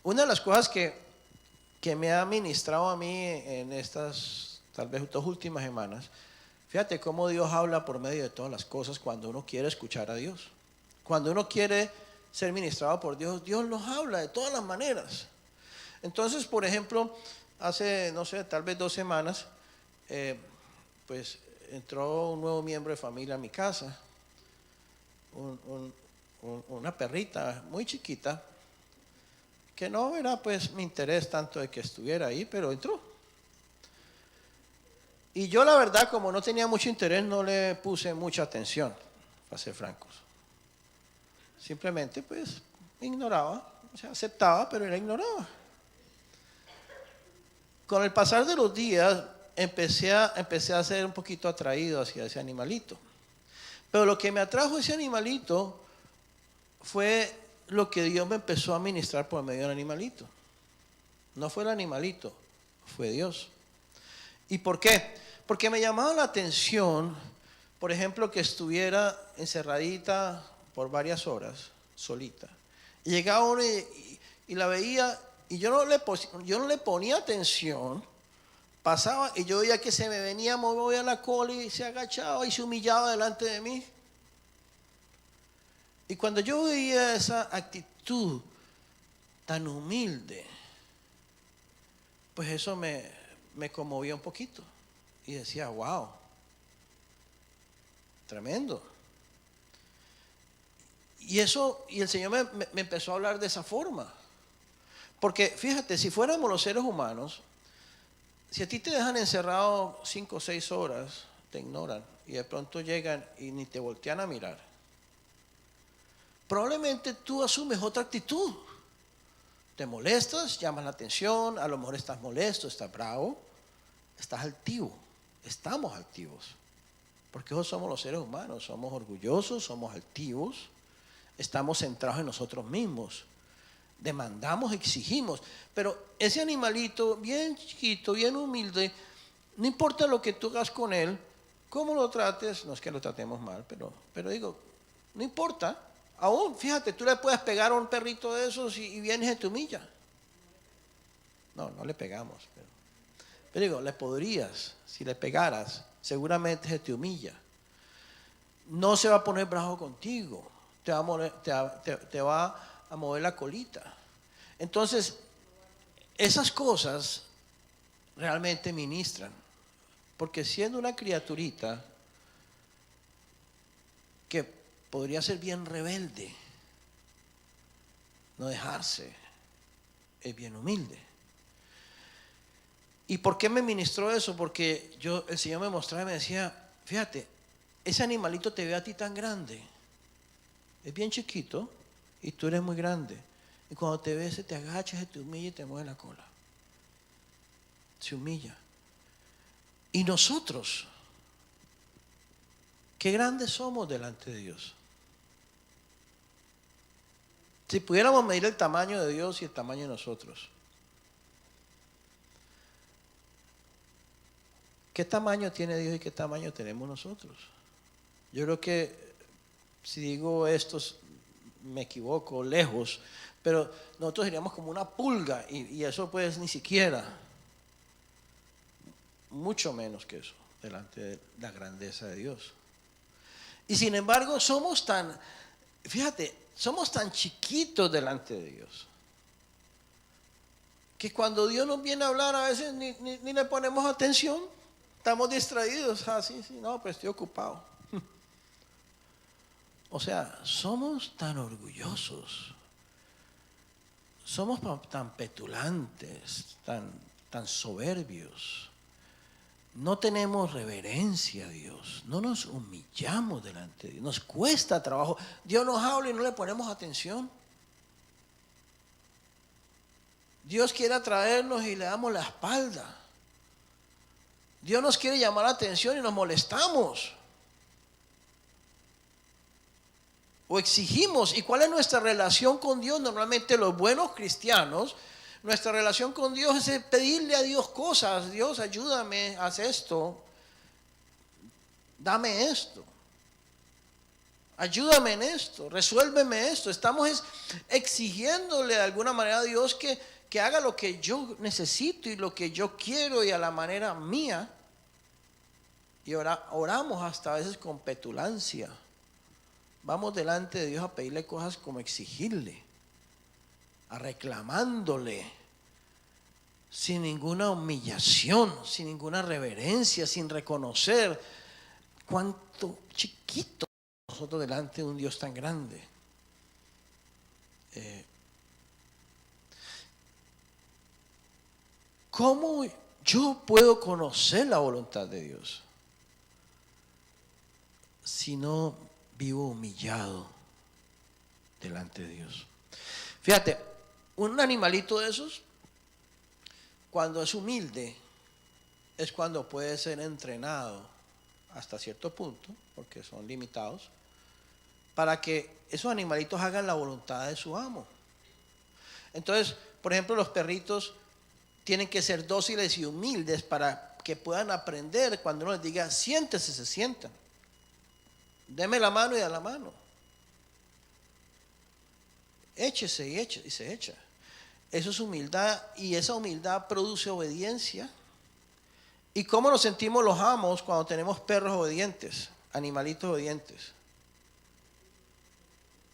Una de las cosas que me ha ministrado a mí en estas tal vez 2 últimas semanas, fíjate cómo Dios habla por medio de todas las cosas cuando uno quiere escuchar a Dios. Cuando uno quiere ser ministrado por Dios, Dios nos habla de todas las maneras. Entonces, por ejemplo, hace, no sé, tal vez 2 semanas, pues entró un nuevo miembro de familia a mi casa, una perrita muy chiquita, que no era pues mi interés tanto de que estuviera ahí, pero entró. Y yo la verdad, como no tenía mucho interés, no le puse mucha atención, para ser francos. Simplemente pues ignoraba, o sea, aceptaba, pero la ignoraba. Con el pasar de los días empecé a ser un poquito atraído hacia ese animalito. Pero lo que me atrajo a ese animalito fue lo que Dios me empezó a ministrar por medio del animalito. No fue el animalito, fue Dios. ¿Y por qué? Porque me llamaba la atención, por ejemplo, que estuviera encerradita por varias horas, solita. Y llegaba uno y la veía, y yo no le ponía atención. Pasaba y yo veía que se me venía, movía la cola y se agachaba y se humillaba delante de mí. Y cuando yo veía esa actitud tan humilde, pues eso me conmovía un poquito. Y decía, wow, tremendo. Y el Señor me empezó a hablar de esa forma. Porque fíjate, si fuéramos los seres humanos, si a ti te dejan encerrado 5 o 6 horas, te ignoran y de pronto llegan y ni te voltean a mirar, probablemente tú asumes otra actitud. Te molestas, llamas la atención, a lo mejor estás molesto, estás bravo, estás altivo, estamos altivos. Porque esos somos los seres humanos, somos orgullosos, somos altivos, estamos centrados en nosotros mismos. Demandamos, exigimos, pero ese animalito bien chiquito, bien humilde, no importa lo que tú hagas con él, cómo lo trates, no es que lo tratemos mal, pero digo, no importa. Aún, fíjate, tú le puedes pegar a un perrito de esos y vienes y te humilla. No le pegamos, pero digo, le podrías, si le pegaras, seguramente se te humilla. No se va a poner bravo contigo, te va a mover la colita. Entonces, esas cosas realmente ministran, porque siendo una criaturita que podría ser bien rebelde, no dejarse, es bien humilde. ¿Y por qué me ministró eso? Porque el Señor me mostraba y me decía, fíjate, ese animalito te ve a ti tan grande, es bien chiquito y tú eres muy grande. Y cuando te ve, se te agacha, se te humilla y te mueve la cola. Se humilla. Y nosotros, qué grandes somos delante de Dios. Si pudiéramos medir el tamaño de Dios y el tamaño de nosotros, ¿qué tamaño tiene Dios y qué tamaño tenemos nosotros? Yo creo que si digo esto, me equivoco, lejos, pero nosotros seríamos como una pulga y eso pues ni siquiera, mucho menos que eso, delante de la grandeza de Dios. Y sin embargo somos tan chiquitos delante de Dios, que cuando Dios nos viene a hablar a veces ni le ponemos atención, estamos distraídos, sí, no, pues estoy ocupado. O sea, somos tan orgullosos, somos tan petulantes, tan soberbios. No tenemos reverencia a Dios, no nos humillamos delante de Dios, nos cuesta trabajo. Dios nos habla y no le ponemos atención. Dios quiere atraernos y le damos la espalda. Dios nos quiere llamar la atención y nos molestamos. O exigimos. ¿Y cuál es nuestra relación con Dios? Normalmente los buenos cristianos, nuestra relación con Dios es pedirle a Dios cosas. Dios, ayúdame, haz esto, dame esto, Ayúdame en esto, resuélveme esto. Estamos exigiéndole de alguna manera a Dios que haga lo que yo necesito y lo que yo quiero y a la manera mía. Y oramos hasta a veces con petulancia. Vamos delante de Dios a pedirle cosas como exigirle, a reclamándole, sin ninguna humillación, sin ninguna reverencia, sin reconocer cuánto chiquito nosotros delante de un Dios tan grande. ¿Cómo yo puedo conocer la voluntad de Dios si no vivo humillado delante de Dios? Fíjate, un animalito de esos, cuando es humilde, es cuando puede ser entrenado hasta cierto punto, porque son limitados, para que esos animalitos hagan la voluntad de su amo. Entonces, por ejemplo, los perritos tienen que ser dóciles y humildes para que puedan aprender. Cuando uno les diga siéntese, se sientan. Deme la mano y da la mano. Échese y se echa. Eso es humildad, y esa humildad produce obediencia. ¿Y cómo nos sentimos los amos cuando tenemos perros obedientes, animalitos obedientes?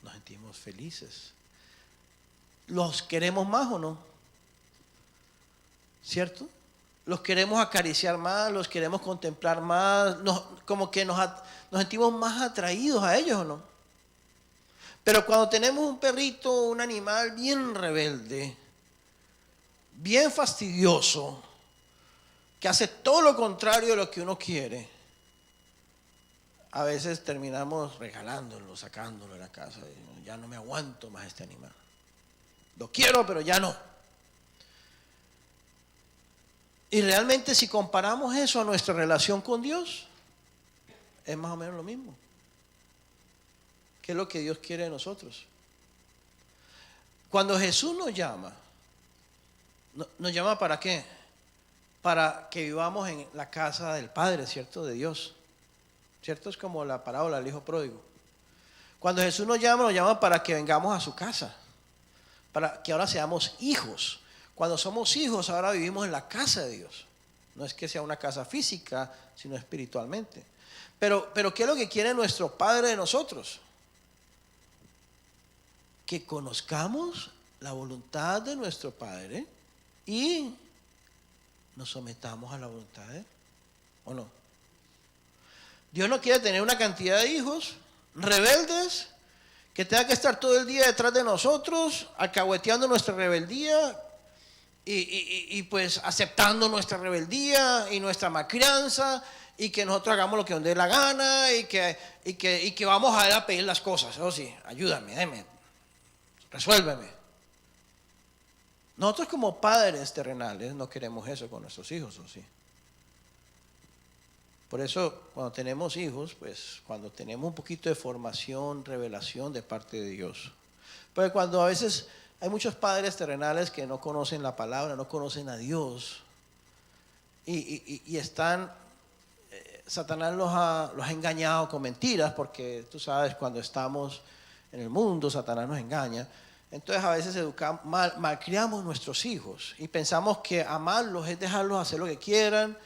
Nos sentimos felices. ¿Los queremos más o no? ¿Cierto? Los queremos acariciar más, los queremos contemplar más, como que nos sentimos más atraídos a ellos o no. Pero cuando tenemos un perrito, un animal bien rebelde, bien fastidioso, que hace todo lo contrario de lo que uno quiere, a veces terminamos regalándolo, sacándolo de la casa. Ya no me aguanto más este animal. Lo quiero, pero ya no. Y realmente, si comparamos eso a nuestra relación con Dios, es más o menos lo mismo. ¿Qué es lo que Dios quiere de nosotros? Cuando Jesús nos llama ¿para qué? Para que vivamos en la casa del Padre, ¿cierto? De Dios. ¿Cierto? Es como la parábola del hijo pródigo. Cuando Jesús nos llama para que vengamos a su casa, para que ahora seamos hijos. Cuando somos hijos, ahora vivimos en la casa de Dios. No es que sea una casa física, sino espiritualmente. Pero ¿qué es lo que quiere nuestro Padre de nosotros? Que conozcamos la voluntad de nuestro Padre y nos sometamos a la voluntad de Él, ¿o no? Dios no quiere tener una cantidad de hijos rebeldes que tengan que estar todo el día detrás de nosotros, alcahueteando nuestra rebeldía y pues aceptando nuestra rebeldía y nuestra malcrianza, y que nosotros hagamos lo que nos dé la gana y que vamos a ir a pedir las cosas. Oh sí, ayúdame, deme, resuélveme. Nosotros como padres terrenales no queremos eso con nuestros hijos, ¿o sí? Por eso cuando tenemos hijos, pues cuando tenemos un poquito de formación, revelación de parte de Dios. Porque cuando a veces hay muchos padres terrenales que no conocen la palabra, no conocen a Dios y están, Satanás los ha engañado con mentiras, porque tú sabes, cuando estamos en el mundo, Satanás nos engaña. Entonces a veces malcriamos nuestros hijos y pensamos que amarlos es dejarlos hacer lo que quieran,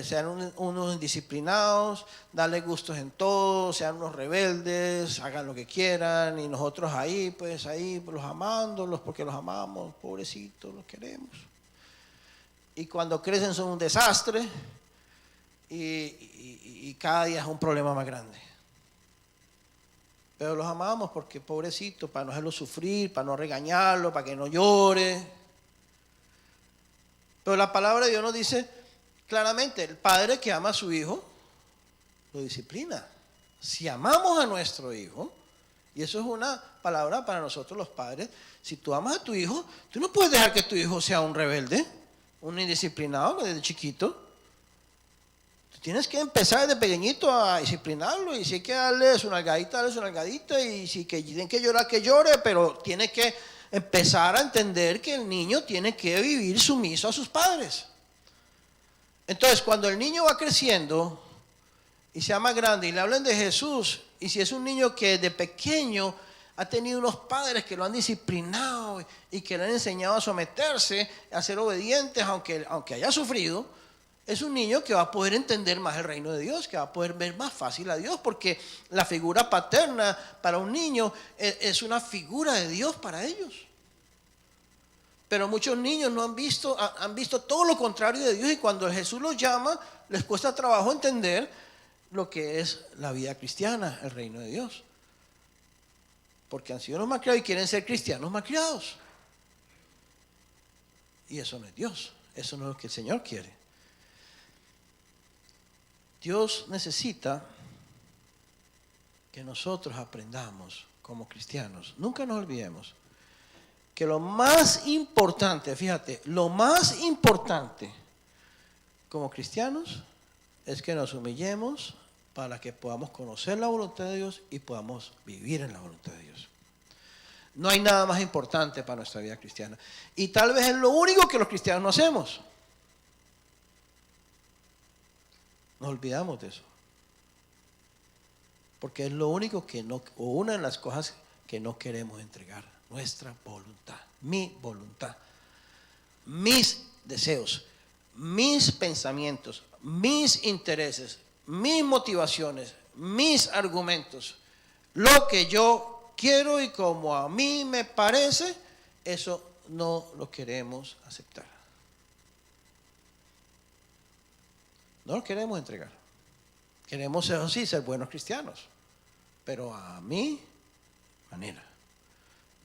sean unos indisciplinados, darle gustos en todo, sean unos rebeldes, hagan lo que quieran, y nosotros ahí los amándolos porque los amamos, pobrecitos, los queremos. Y cuando crecen son un desastre y cada día es un problema más grande. Pero los amamos porque pobrecito, para no hacerlo sufrir, para no regañarlo, para que no llore. Pero la palabra de Dios nos dice claramente, el padre que ama a su hijo lo disciplina. Si amamos a nuestro hijo, y eso es una palabra para nosotros los padres, si tú amas a tu hijo, tú no puedes dejar que tu hijo sea un rebelde, un indisciplinado desde chiquito. Tienes que empezar desde pequeñito a disciplinarlo, y si hay que darle su nalgadita, darle su nalgadita, y si tiene que llorar, que llore, pero tiene que empezar a entender que el niño tiene que vivir sumiso a sus padres. Entonces, cuando el niño va creciendo y sea más grande y le hablen de Jesús, y si es un niño que de pequeño ha tenido unos padres que lo han disciplinado y que le han enseñado a someterse, a ser obedientes, aunque haya sufrido, es un niño que va a poder entender más el reino de Dios, que va a poder ver más fácil a Dios, porque la figura paterna para un niño es una figura de Dios para ellos. Pero muchos niños no han visto todo lo contrario de Dios, y cuando Jesús los llama, les cuesta trabajo entender lo que es la vida cristiana, el reino de Dios. Porque han sido los malcriados y quieren ser cristianos malcriados. Y eso no es Dios, eso no es lo que el Señor quiere. Dios necesita que nosotros aprendamos como cristianos. Nunca nos olvidemos que lo más importante, fíjate, lo más importante como cristianos es que nos humillemos para que podamos conocer la voluntad de Dios y podamos vivir en la voluntad de Dios. No hay nada más importante para nuestra vida cristiana. Y tal vez es lo único que los cristianos no hacemos. Nos olvidamos de eso. Porque es lo único que no, o una de las cosas que no queremos entregar. Nuestra voluntad, mi voluntad, mis deseos, mis pensamientos, mis intereses, mis motivaciones, mis argumentos, lo que yo quiero y como a mí me parece, eso no lo queremos aceptar. No lo queremos entregar. Queremos, eso sí, ser buenos cristianos, pero a mi manera.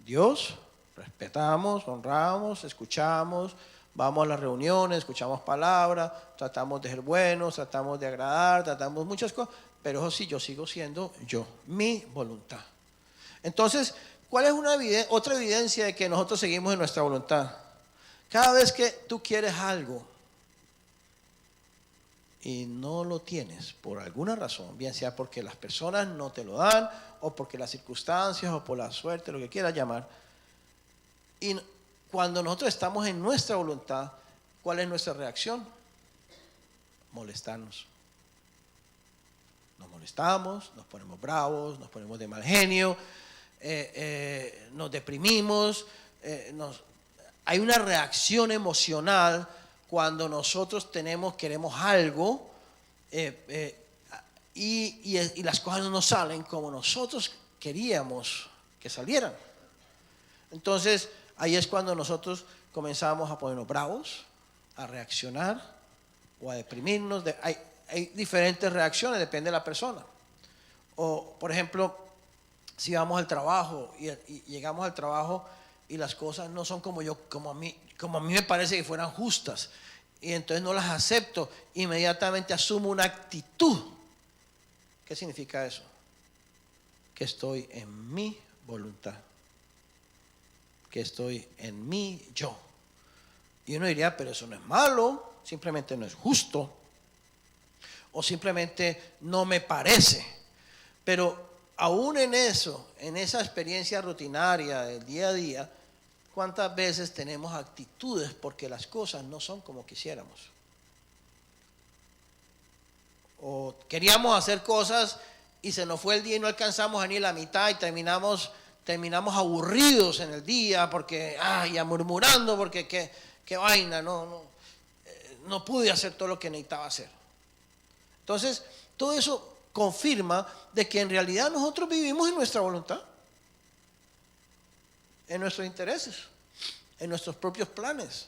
Dios, respetamos, honramos, escuchamos, vamos a las reuniones, escuchamos palabras, tratamos de ser buenos, tratamos de agradar, tratamos muchas cosas, pero eso sí, yo sigo siendo yo, mi voluntad. Entonces, ¿cuál es otra evidencia de que nosotros seguimos en nuestra voluntad? Cada vez que tú quieres algo y no lo tienes por alguna razón, bien sea porque las personas no te lo dan, o porque las circunstancias, o por la suerte, lo que quieras llamar, y cuando nosotros estamos en nuestra voluntad, ¿cuál es nuestra reacción? Molestarnos. Nos molestamos, nos ponemos bravos, nos ponemos de mal genio, nos deprimimos, hay una reacción emocional cuando nosotros queremos algo y las cosas no nos salen como nosotros queríamos que salieran. Entonces, ahí es cuando nosotros comenzamos a ponernos bravos, a reaccionar o a deprimirnos. Hay diferentes reacciones, depende de la persona. O, por ejemplo, si vamos al trabajo y llegamos al trabajo y las cosas no son como a mí me parece que fueran justas, y entonces no las acepto, inmediatamente asumo una actitud. ¿Qué significa eso? Que estoy en mi voluntad, que estoy en mi yo. Y uno diría, pero eso no es malo, simplemente no es justo, o simplemente no me parece. Pero aún en eso, en esa experiencia rutinaria del día a día, ¿cuántas veces tenemos actitudes porque las cosas no son como quisiéramos? O queríamos hacer cosas y se nos fue el día y no alcanzamos a ni la mitad, y terminamos aburridos en el día porque, ya murmurando porque qué vaina, no pude hacer todo lo que necesitaba hacer. Entonces, todo eso confirma de que en realidad nosotros vivimos en nuestra voluntad, en nuestros intereses, en nuestros propios planes.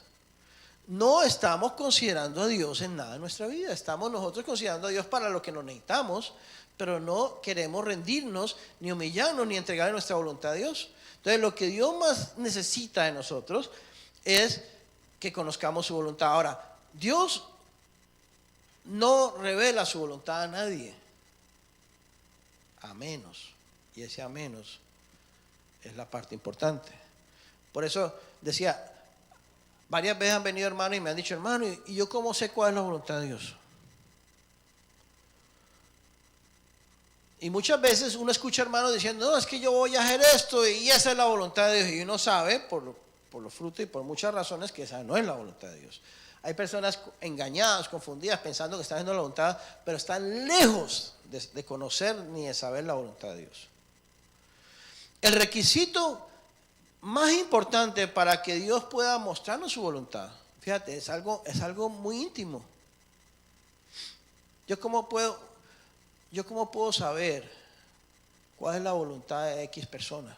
No estamos considerando a Dios en nada en nuestra vida. Estamos nosotros considerando a Dios para lo que nos necesitamos, pero no queremos rendirnos, ni humillarnos, ni entregar nuestra voluntad a Dios. Entonces, lo que Dios más necesita de nosotros es que conozcamos su voluntad. Ahora, Dios no revela su voluntad a nadie, a menos, y ese a menos es la parte importante. Por eso decía, varias veces han venido hermanos y me han dicho, hermano, ¿y yo cómo sé cuál es la voluntad de Dios? Y muchas veces uno escucha hermanos diciendo, no, es que yo voy a hacer esto y esa es la voluntad de Dios. Y uno sabe por los frutos y por muchas razones que esa no es la voluntad de Dios. Hay personas engañadas, confundidas, pensando que están haciendo la voluntad, pero están lejos de conocer ni de saber la voluntad de Dios. El requisito más importante para que Dios pueda mostrarnos su voluntad, fíjate, es algo muy íntimo. Yo cómo puedo saber cuál es la voluntad de X persona.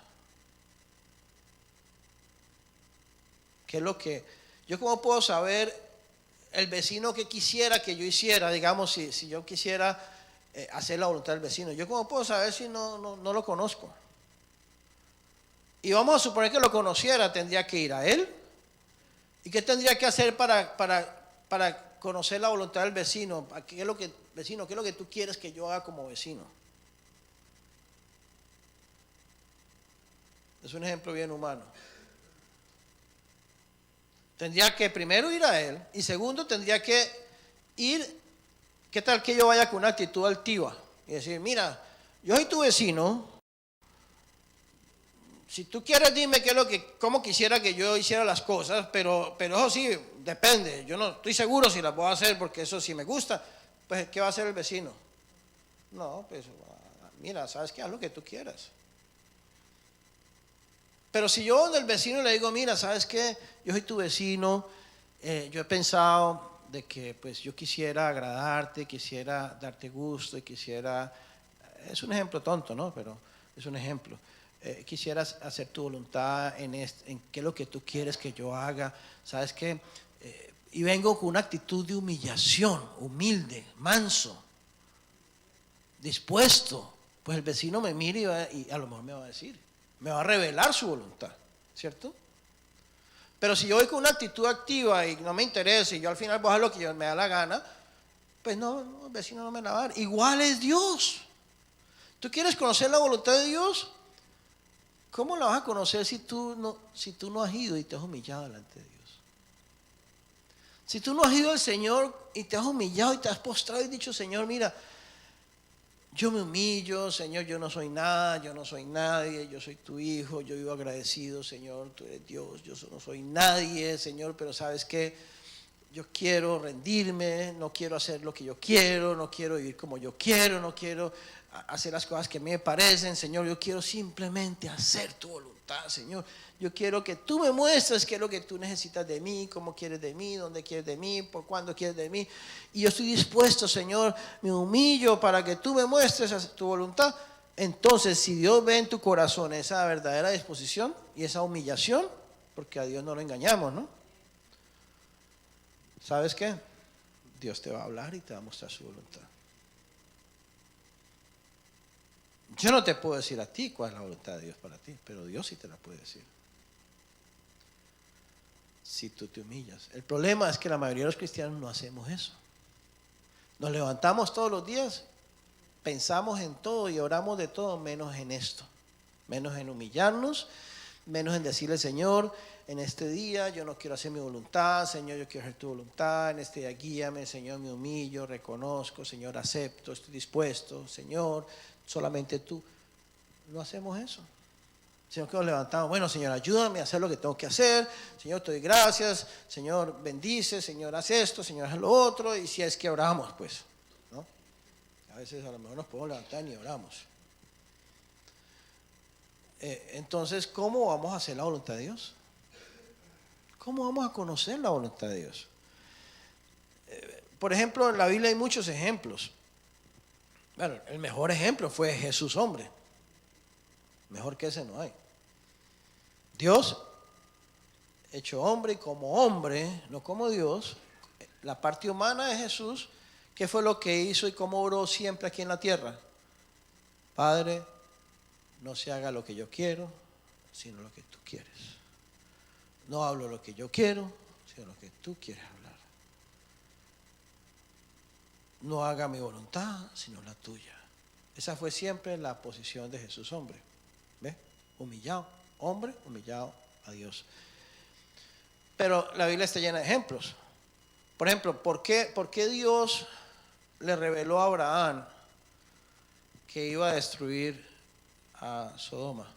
¿Qué es lo que yo cómo puedo saber el vecino que quisiera que yo hiciera? Digamos, si yo quisiera hacer la voluntad del vecino, ¿yo cómo puedo saber si no lo conozco? Y vamos a suponer que lo conociera, tendría que ir a él. ¿Y qué tendría que hacer para conocer la voluntad del vecino? ¿Qué es lo que tú quieres que yo haga como vecino? Es un ejemplo bien humano. Tendría que primero ir a él y segundo tendría que ir, ¿qué tal que yo vaya con una actitud altiva? Y decir, mira, yo soy tu vecino, si tú quieres dime cómo quisiera que yo hiciera las cosas, pero eso sí, depende, yo no estoy seguro si las voy a hacer porque eso sí me gusta, pues ¿qué va a hacer el vecino? No, pues mira, ¿sabes qué? Haz lo que tú quieras. Pero si yo al vecino le digo, mira, ¿sabes qué? Yo soy tu vecino, yo he pensado de que pues yo quisiera agradarte, quisiera darte gusto y quisiera, es un ejemplo tonto, ¿no? Pero es un ejemplo. Quisieras hacer tu voluntad en qué es lo que tú quieres que yo haga, ¿sabes qué? Y vengo con una actitud de humillación, humilde, manso, dispuesto. Pues el vecino me mira y a lo mejor me va a decir, me va a revelar su voluntad, ¿cierto? Pero si yo voy con una actitud activa y no me interesa y yo al final voy a hacer lo que me da la gana, pues no, el vecino no me la va a dar. Igual es Dios. ¿Tú quieres conocer la voluntad de Dios? ¿Cómo la vas a conocer si tú no has ido y te has humillado delante de Dios? Si tú no has ido al Señor y te has humillado y te has postrado y dicho, Señor, mira, yo me humillo, Señor, yo no soy nada, yo no soy nadie, yo soy tu hijo, yo vivo agradecido, Señor, tú eres Dios, yo no soy nadie, Señor, pero ¿sabes qué? Yo quiero rendirme, no quiero hacer lo que yo quiero, no quiero vivir como yo quiero, no quiero hacer las cosas que me parecen, Señor, yo quiero simplemente hacer tu voluntad, Señor. Yo quiero que tú me muestres qué es lo que tú necesitas de mí, cómo quieres de mí, dónde quieres de mí, por cuándo quieres de mí. Y yo estoy dispuesto, Señor, me humillo para que tú me muestres tu voluntad. Entonces, si Dios ve en tu corazón esa verdadera disposición y esa humillación, porque a Dios no lo engañamos, ¿no? ¿Sabes qué? Dios te va a hablar y te va a mostrar su voluntad. Yo no te puedo decir a ti cuál es la voluntad de Dios para ti, pero Dios sí te la puede decir. Si tú te humillas. El problema es que la mayoría de los cristianos no hacemos eso. Nos levantamos todos los días, pensamos en todo y oramos de todo menos en esto. Menos en humillarnos, menos en decirle, Señor, en este día yo no quiero hacer mi voluntad, Señor, yo quiero hacer tu voluntad, en este día guíame, Señor, me humillo, reconozco, Señor, acepto, estoy dispuesto, Señor, solamente tú. No hacemos eso. Sino que nos levantamos, bueno, Señor, ayúdame a hacer lo que tengo que hacer, Señor, te doy gracias, Señor, bendice, Señor, haz esto, Señor, haz lo otro, y si es que oramos, pues, ¿no? A veces a lo mejor nos podemos levantar y oramos. Entonces, ¿cómo vamos a hacer la voluntad de Dios? ¿Cómo vamos a conocer la voluntad de Dios? Por ejemplo, en la Biblia hay muchos ejemplos. Bueno, el mejor ejemplo fue Jesús hombre. Mejor que ese no hay. Dios, hecho hombre y como hombre, no como Dios, la parte humana de Jesús, ¿qué fue lo que hizo y cómo obró siempre aquí en la tierra? Padre, no se haga lo que yo quiero, sino lo que tú quieres. No hablo lo que yo quiero, sino lo que tú quieres hablar. No haga mi voluntad, sino la tuya. Esa fue siempre la posición de Jesús hombre. ¿Ves? Humillado, hombre, humillado a Dios. Pero la Biblia está llena de ejemplos. Por ejemplo, ¿por qué Dios le reveló a Abraham que iba a destruir a Sodoma?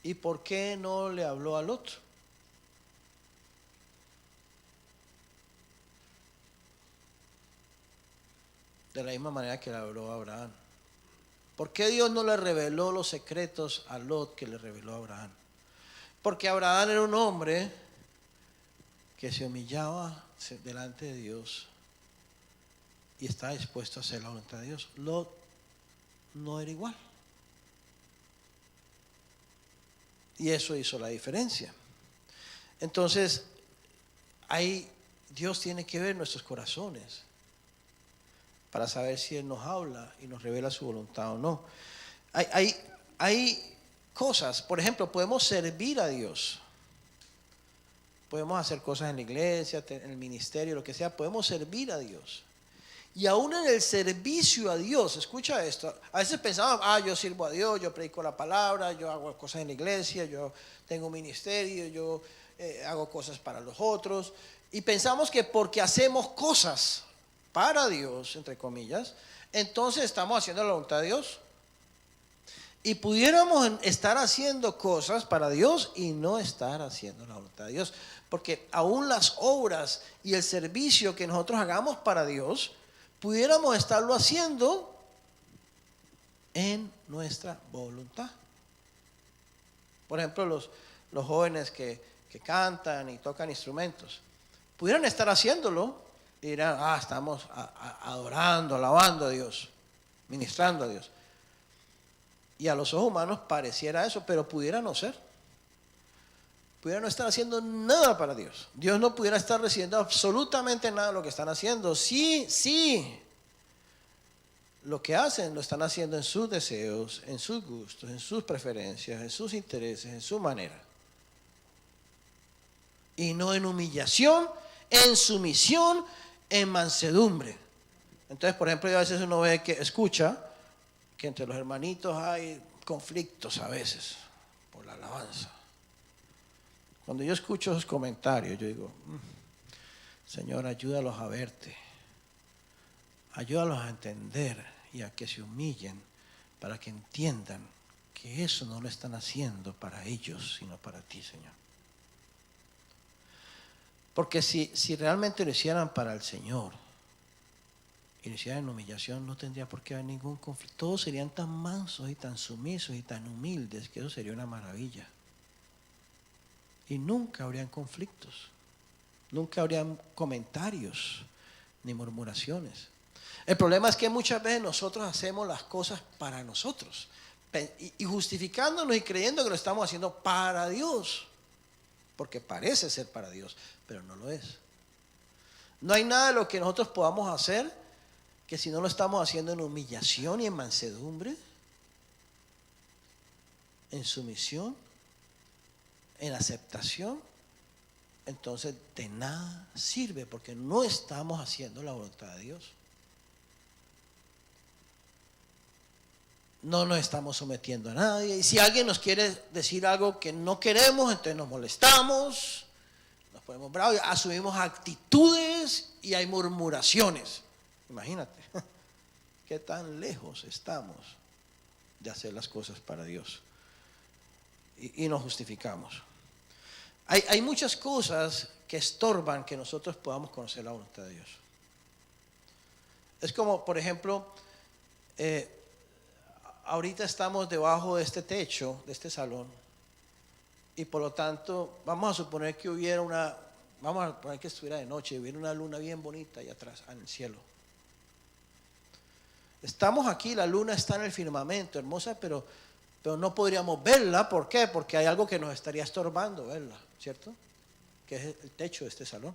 ¿Y por qué no le habló a Lot? de la misma manera que le habló a Abraham. ¿Por qué Dios no le reveló los secretos a Lot que le reveló a Abraham? Porque Abraham era un hombre que se humillaba delante de Dios y estaba dispuesto a hacer la voluntad de Dios. Lot no era igual. Y eso hizo la diferencia. Entonces, Dios tiene que ver nuestros corazones para saber si Él nos habla y nos revela su voluntad o no. Hay cosas, por ejemplo, podemos servir a Dios. Podemos hacer cosas en la iglesia, en el ministerio, lo que sea. Podemos servir a Dios. Y aún en el servicio a Dios, escucha esto, a veces pensamos, yo sirvo a Dios, yo predico la palabra, yo hago cosas en la iglesia, yo tengo un ministerio, yo hago cosas para los otros. Y pensamos que porque hacemos cosas para Dios, entre comillas, entonces estamos haciendo la voluntad de Dios. Y pudiéramos estar haciendo cosas para Dios y no estar haciendo la voluntad de Dios. Porque aún las obras y el servicio que nosotros hagamos para Dios, pudiéramos estarlo haciendo en nuestra voluntad. Por ejemplo, los jóvenes que cantan y tocan instrumentos, pudieran estar haciéndolo y dirán, estamos adorando, alabando a Dios, ministrando a Dios. Y a los ojos humanos pareciera eso, pero pudiera no ser. Pudiera no estar haciendo nada para Dios. Dios no pudiera estar recibiendo absolutamente nada de lo que están haciendo. Sí, lo que hacen lo están haciendo en sus deseos, en sus gustos, en sus preferencias, en sus intereses, en su manera. Y no en humillación, en sumisión, en mansedumbre. Entonces, por ejemplo, a veces uno ve que escucha que entre los hermanitos hay conflictos a veces por la alabanza. Cuando yo escucho esos comentarios, yo digo, Señor, ayúdalos a verte, ayúdalos a entender y a que se humillen para que entiendan que eso no lo están haciendo para ellos, sino para ti, Señor. Porque si realmente lo hicieran para el Señor y lo hicieran en humillación, no tendría por qué haber ningún conflicto. Todos serían tan mansos y tan sumisos y tan humildes que eso sería una maravilla. Y nunca habrían conflictos, nunca habrían comentarios ni murmuraciones. El problema es que muchas veces nosotros hacemos las cosas para nosotros y justificándonos y creyendo que lo estamos haciendo para Dios, porque parece ser para Dios, pero no lo es. No hay nada de lo que nosotros podamos hacer que si no lo estamos haciendo en humillación y en mansedumbre, en sumisión, en aceptación, entonces de nada sirve porque no estamos haciendo la voluntad de Dios. No nos estamos sometiendo a nadie. Y si alguien nos quiere decir algo que no queremos, entonces nos molestamos, nos ponemos bravos, asumimos actitudes y hay murmuraciones. Imagínate qué tan lejos estamos de hacer las cosas para Dios. Y nos justificamos. Hay muchas cosas que estorban que nosotros podamos conocer la voluntad de Dios. Es como, por ejemplo, ahorita estamos debajo de este techo, de este salón, y por lo tanto, vamos a suponer que vamos a poner que estuviera de noche, hubiera una luna bien bonita allá atrás, en el cielo. Estamos aquí, la luna está en el firmamento, hermosa, pero no podríamos verla. ¿Por qué? Porque hay algo que nos estaría estorbando verla, ¿cierto? Que es el techo de este salón.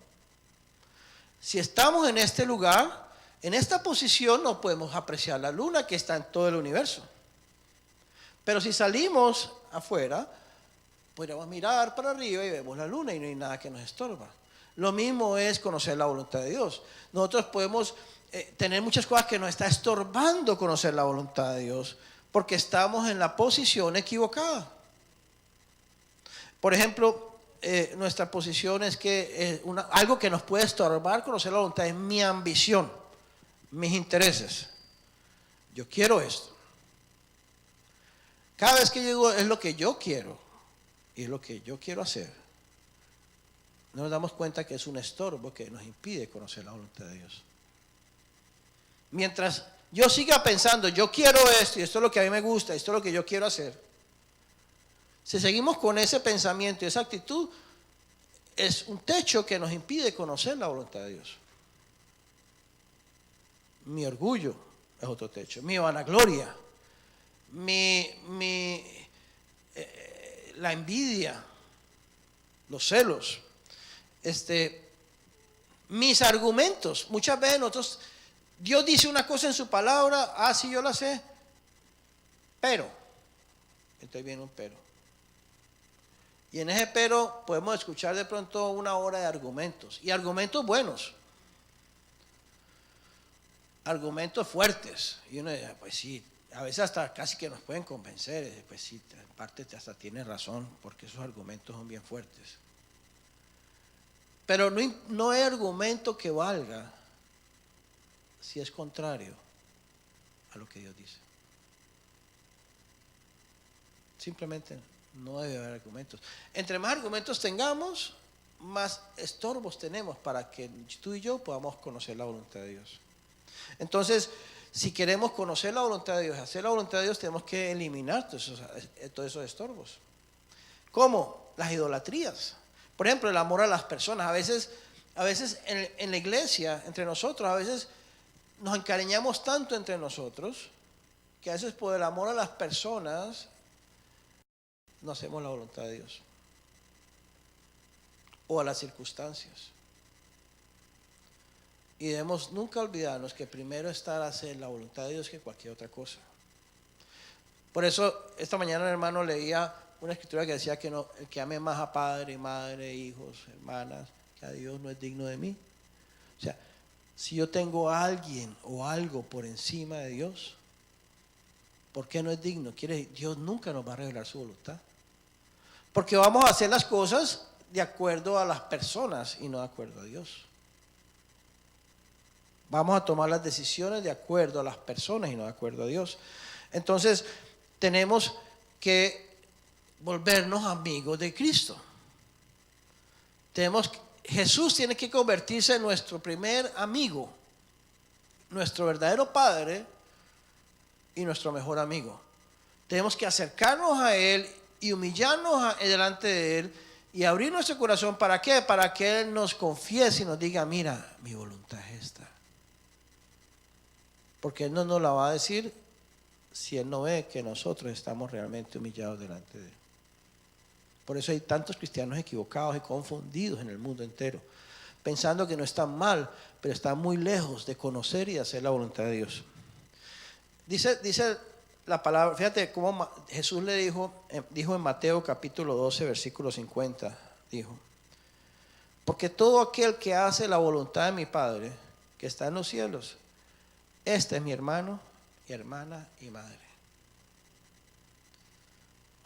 Si estamos en este lugar, en esta posición, no podemos apreciar la luna que está en todo el universo. Pero si salimos afuera, podríamos mirar para arriba y vemos la luna y no hay nada que nos estorba. Lo mismo es conocer la voluntad de Dios. Nosotros podemos tener muchas cosas que nos está estorbando conocer la voluntad de Dios, porque estamos en la posición equivocada. Por ejemplo, nuestra posición es que algo que nos puede estorbar conocer la voluntad es mi ambición, mis intereses. Yo quiero esto. Cada vez que yo digo es lo que yo quiero y es lo que yo quiero hacer, nos damos cuenta que es un estorbo que nos impide conocer la voluntad de Dios. Mientras yo siga pensando, yo quiero esto y esto es lo que a mí me gusta, esto es lo que yo quiero hacer. Si seguimos con ese pensamiento y esa actitud, es un techo que nos impide conocer la voluntad de Dios. Mi orgullo es otro techo, mi vanagloria, la envidia, los celos, mis argumentos. Muchas veces nosotros, Dios dice una cosa en su palabra, sí, yo la sé, pero, entonces viene un pero. Y en ese pero podemos escuchar de pronto una hora de argumentos, y argumentos buenos, argumentos fuertes. Y uno dice, pues sí, a veces hasta casi que nos pueden convencer, pues sí, en parte hasta tiene razón, porque esos argumentos son bien fuertes. Pero no hay argumento que valga si es contrario a lo que Dios dice. Simplemente no debe haber argumentos. Entre más argumentos tengamos, más estorbos tenemos para que tú y yo podamos conocer la voluntad de Dios. Entonces, si queremos conocer la voluntad de Dios, hacer la voluntad de Dios, tenemos que eliminar todos esos estorbos. ¿Cómo? Las idolatrías. Por ejemplo, el amor a las personas. A veces en la iglesia, entre nosotros, a veces nos encariñamos tanto entre nosotros que a veces por el amor a las personas no hacemos la voluntad de Dios o a las circunstancias. Y debemos nunca olvidarnos que primero está hacer la voluntad de Dios que cualquier otra cosa. Por eso esta mañana el hermano leía una escritura que decía que no, el que ame más a padre, madre, hijos, hermanas, que a Dios no es digno de mí. O sea, si yo tengo a alguien o algo por encima de Dios, ¿por qué no es digno? Dios nunca nos va a revelar su voluntad. Porque vamos a hacer las cosas de acuerdo a las personas y no de acuerdo a Dios. Vamos a tomar las decisiones de acuerdo a las personas y no de acuerdo a Dios. Entonces, tenemos que volvernos amigos de Cristo. Jesús tiene que convertirse en nuestro primer amigo, nuestro verdadero Padre y nuestro mejor amigo. Tenemos que acercarnos a Él y humillarnos delante de Él y abrir nuestro corazón. ¿Para qué? Para que Él nos confiese y nos diga, mira, mi voluntad es esta. Porque Él no nos la va a decir si Él no ve que nosotros estamos realmente humillados delante de Él. Por eso hay tantos cristianos equivocados y confundidos en el mundo entero, pensando que no están mal, pero están muy lejos de conocer y de hacer la voluntad de Dios. Dice la palabra, fíjate cómo Jesús le dijo en Mateo capítulo 12, versículo 50, dijo, porque todo aquel que hace la voluntad de mi Padre, que está en los cielos, este es mi hermano y hermana y madre.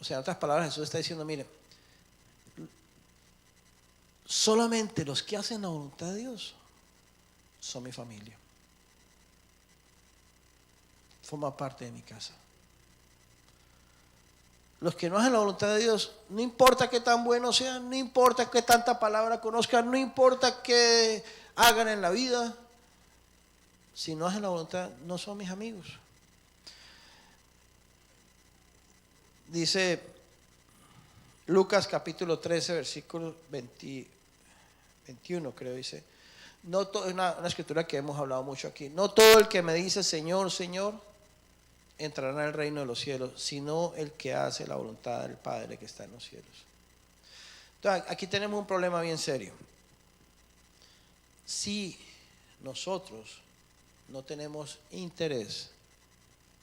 O sea, en otras palabras, Jesús está diciendo, mire, solamente los que hacen la voluntad de Dios son mi familia. Forman parte de mi casa. Los que no hacen la voluntad de Dios, no importa qué tan buenos sean, no importa qué tanta palabra conozcan, no importa qué hagan en la vida, si no hacen la voluntad, no son mis amigos. Dice Lucas capítulo 13, versículo 21, creo, dice, no una escritura que hemos hablado mucho aquí, no todo el que me dice Señor, Señor, entrará en el reino de los cielos, sino el que hace la voluntad del Padre que está en los cielos. Entonces, aquí tenemos un problema bien serio. Si nosotros no tenemos interés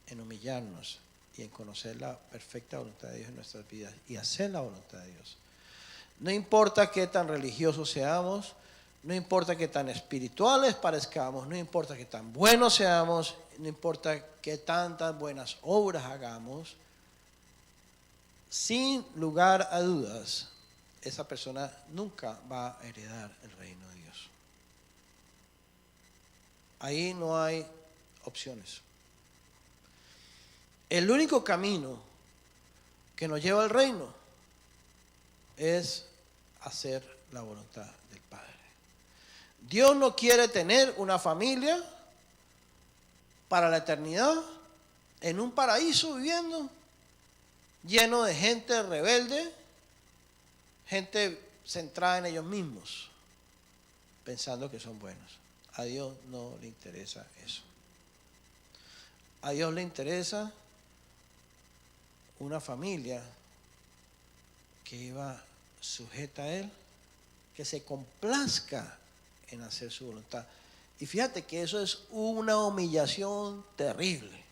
en humillarnos y en conocer la perfecta voluntad de Dios en nuestras vidas y hacer la voluntad de Dios, no importa qué tan religiosos seamos, no importa qué tan espirituales parezcamos, no importa qué tan buenos seamos, no importa qué tantas buenas obras hagamos, sin lugar a dudas, esa persona nunca va a heredar el reino de Dios. Ahí no hay opciones. El único camino que nos lleva al reino es hacer la voluntad del Padre. Dios no quiere tener una familia para la eternidad en un paraíso viviendo, lleno de gente rebelde, gente centrada en ellos mismos, pensando que son buenos. A Dios no le interesa eso. A Dios le interesa una familia que iba sujeta a Él, que se complazca en hacer su voluntad. Y fíjate que eso es una humillación terrible.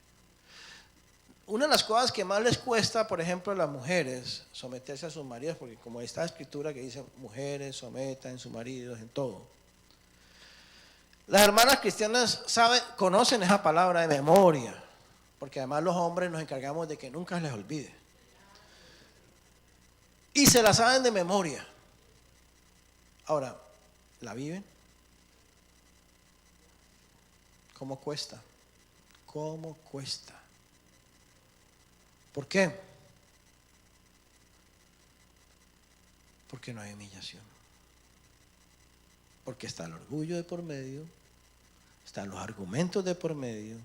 Una de las cosas que más les cuesta, por ejemplo, a las mujeres someterse a sus maridos, porque como esta escritura que dice mujeres sometan a sus maridos en todo. Las hermanas cristianas conocen esa palabra de memoria, porque además los hombres nos encargamos de que nunca les olvide. Y se la saben de memoria. Ahora, ¿la viven? ¿Cómo cuesta? ¿Cómo cuesta? ¿Por qué? Porque no hay humillación. Porque está el orgullo de por medio, están los argumentos de por medio,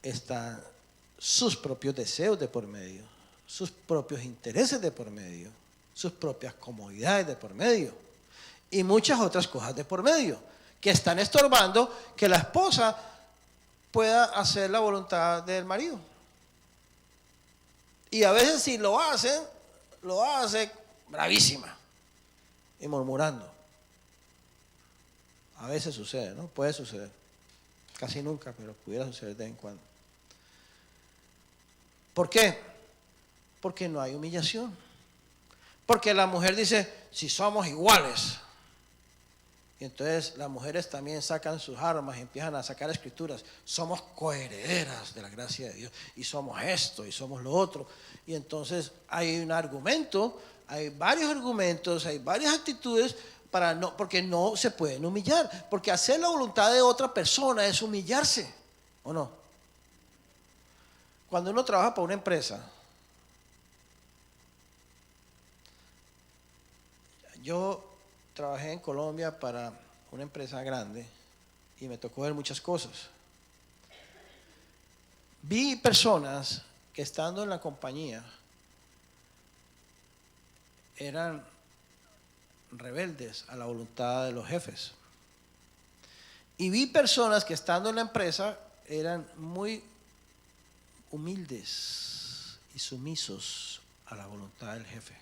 están sus propios deseos de por medio, sus propios intereses de por medio, sus propias comodidades de por medio y muchas otras cosas de por medio que están estorbando que la esposa pueda hacer la voluntad del marido. Y a veces si lo hace bravísima y murmurando. A veces sucede, ¿no? Puede suceder. Casi nunca, pero pudiera suceder de vez en cuando. ¿Por qué? Porque no hay humillación. Porque la mujer dice, si somos iguales. Y entonces las mujeres también sacan sus armas y empiezan a sacar escrituras. Somos coherederas de la gracia de Dios. Y somos esto y somos lo otro. Y entonces hay un argumento, hay varios argumentos, hay varias actitudes porque no se pueden humillar. Porque hacer la voluntad de otra persona es humillarse. ¿O no? Cuando uno trabaja para una empresa, yo trabajé en Colombia para una empresa grande y me tocó ver muchas cosas. Vi personas que estando en la compañía eran rebeldes a la voluntad de los jefes. Y vi personas que estando en la empresa eran muy humildes y sumisos a la voluntad del jefe.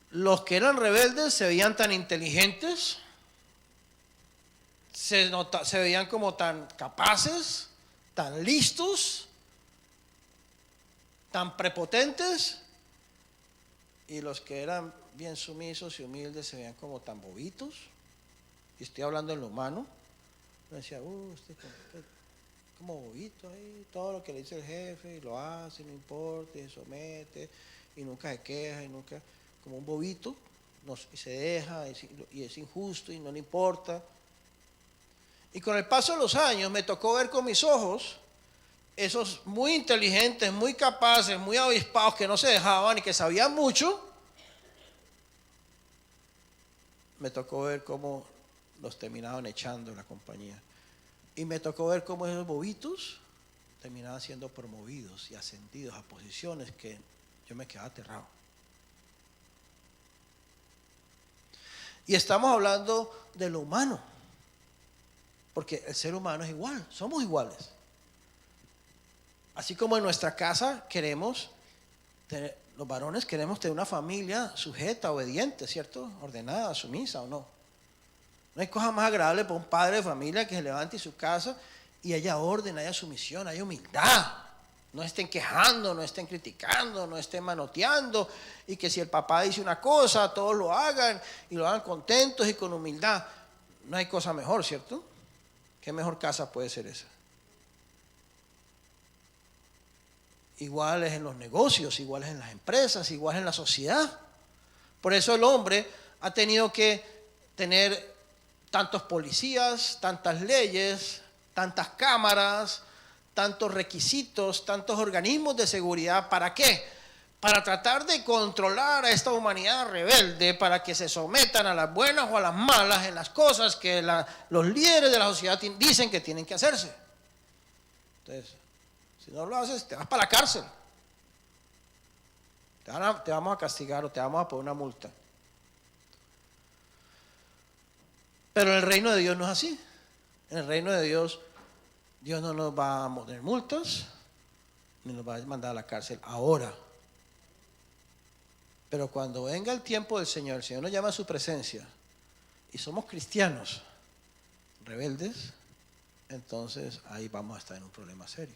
Los que eran rebeldes se veían tan inteligentes, se veían como tan capaces, tan listos, tan prepotentes, y los que eran bien sumisos y humildes se veían como tan bobitos. Y estoy hablando en lo humano. Me decía, usted como bobito ahí, todo lo que le dice el jefe, y lo hace, no importa, y se somete, y nunca se queja, y nunca, como un bobito, y se deja, y es injusto, y no le importa. Y con el paso de los años me tocó ver con mis ojos esos muy inteligentes, muy capaces, muy avispados, que no se dejaban y que sabían mucho. Me tocó ver cómo los terminaban echando en la compañía. Y me tocó ver cómo esos bobitos terminaban siendo promovidos y ascendidos a posiciones que yo me quedaba aterrado. Y estamos hablando de lo humano, porque el ser humano es igual, somos iguales. Así como en nuestra casa los varones queremos tener una familia sujeta, obediente, ¿cierto? Ordenada, sumisa o no. No hay cosa más agradable para un padre de familia que se levante en su casa y haya orden, haya sumisión, haya humildad. No estén quejando, no estén criticando, no estén manoteando. Y que si el papá dice una cosa, todos lo hagan y lo hagan contentos y con humildad. No hay cosa mejor, ¿cierto? ¿Qué mejor casa puede ser esa? Iguales en los negocios, iguales en las empresas, iguales en la sociedad. Por eso el hombre ha tenido que tener tantos policías, tantas leyes, tantas cámaras, tantos requisitos, tantos organismos de seguridad. ¿Para qué? para tratar de controlar a esta humanidad rebelde, para que se sometan a las buenas o a las malas en las cosas que los líderes de la sociedad dicen que tienen que hacerse. Entonces, si no lo haces, te vas para la cárcel. Te vamos a castigar o te vamos a poner una multa. Pero en el reino de Dios no es así. En el reino de Dios, Dios no nos va a poner multas, ni nos va a mandar a la cárcel ahora. Pero cuando venga el tiempo del Señor, el Señor nos llama a su presencia, y somos cristianos rebeldes, entonces ahí vamos a estar en un problema serio.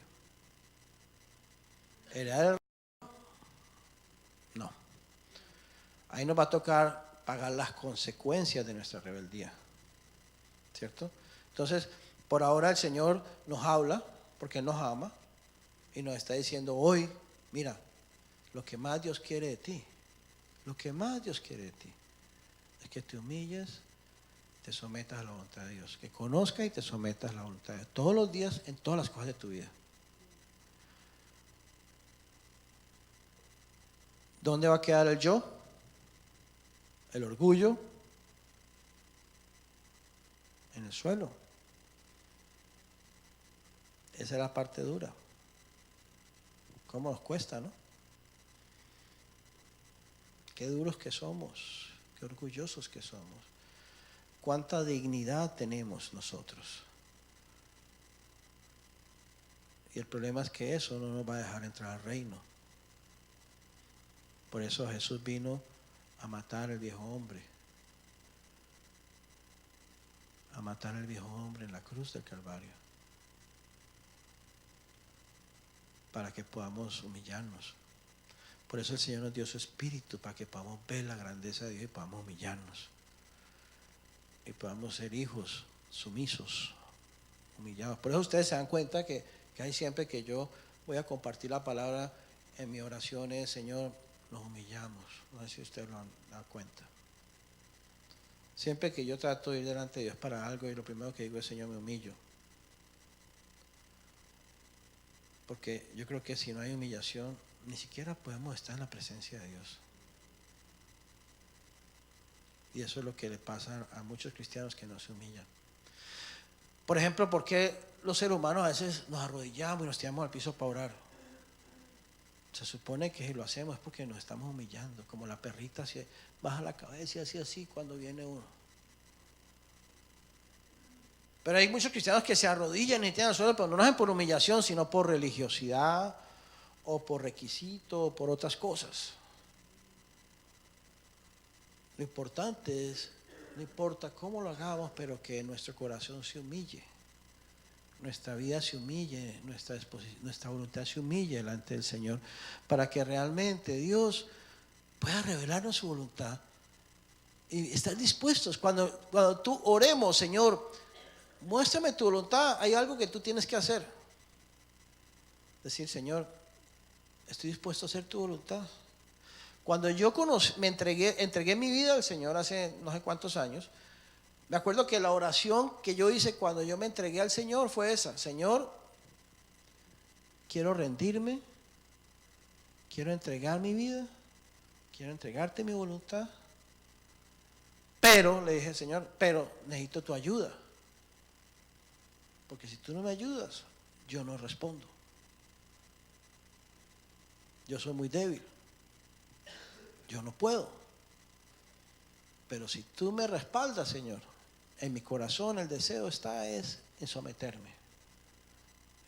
No. Ahí nos va a tocar pagar las consecuencias de nuestra rebeldía. ¿Cierto? Entonces, por ahora el Señor nos habla, porque Él nos ama, y nos está diciendo hoy, mira, lo que más Dios quiere de ti, lo que más Dios quiere de ti, es que te humilles, te sometas a la voluntad de Dios, que conozcas y te sometas a la voluntad de Dios, todos los días, en todas las cosas de tu vida. ¿Dónde va a quedar el yo? El orgullo en el suelo. Esa es la parte dura. ¿Cómo nos cuesta, no? Qué duros que somos, qué orgullosos que somos. Cuánta dignidad tenemos nosotros. Y el problema es que eso no nos va a dejar entrar al reino. Por eso Jesús vino a matar al viejo hombre. A matar al viejo hombre en la cruz del Calvario. Para que podamos humillarnos. Por eso el Señor nos dio su espíritu, para que podamos ver la grandeza de Dios y podamos humillarnos. Y podamos ser hijos sumisos, humillados. Por eso ustedes se dan cuenta que hay siempre que yo voy a compartir la palabra en mis oraciones, Señor, nos humillamos. No sé si ustedes lo han dado cuenta. Siempre que yo trato de ir delante de Dios para algo, y lo primero que digo es, Señor, me humillo. Porque yo creo que si no hay humillación, ni siquiera podemos estar en la presencia de Dios. Y eso es lo que le pasa a muchos cristianos que no se humillan. Por ejemplo, ¿por qué los seres humanos a veces nos arrodillamos y nos tiramos al piso para orar? Se supone que si lo hacemos es porque nos estamos humillando, como la perrita se baja la cabeza y así cuando viene uno. Pero hay muchos cristianos que se arrodillan y tiran al suelo, pero no lo hacen por humillación, sino por religiosidad o por requisito o por otras cosas. Lo importante es, no importa cómo lo hagamos, pero que nuestro corazón se humille, nuestra vida se humille, nuestra voluntad se humille delante del Señor, para que realmente Dios pueda revelarnos su voluntad y estar dispuestos. Cuando tú oremos, Señor, muéstrame tu voluntad, hay algo que tú tienes que hacer. Decir, Señor, estoy dispuesto a hacer tu voluntad. Cuando yo entregué mi vida al Señor hace no sé cuántos años, me acuerdo que la oración que yo hice cuando yo me entregué al Señor fue esa: Señor, quiero rendirme, quiero entregar mi vida, quiero entregarte mi voluntad, pero, le dije, Señor, pero necesito tu ayuda, porque si tú no me ayudas, yo no respondo. Yo soy muy débil. Yo no puedo. Pero si tú me respaldas, Señor, en mi corazón el deseo está en someterme,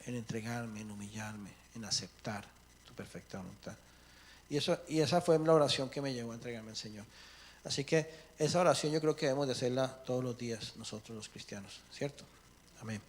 en entregarme, en humillarme, en aceptar tu perfecta voluntad. Y esa fue la oración que me llevó a entregarme al Señor. Así que esa oración yo creo que debemos de hacerla todos los días nosotros los cristianos, ¿cierto? Amén.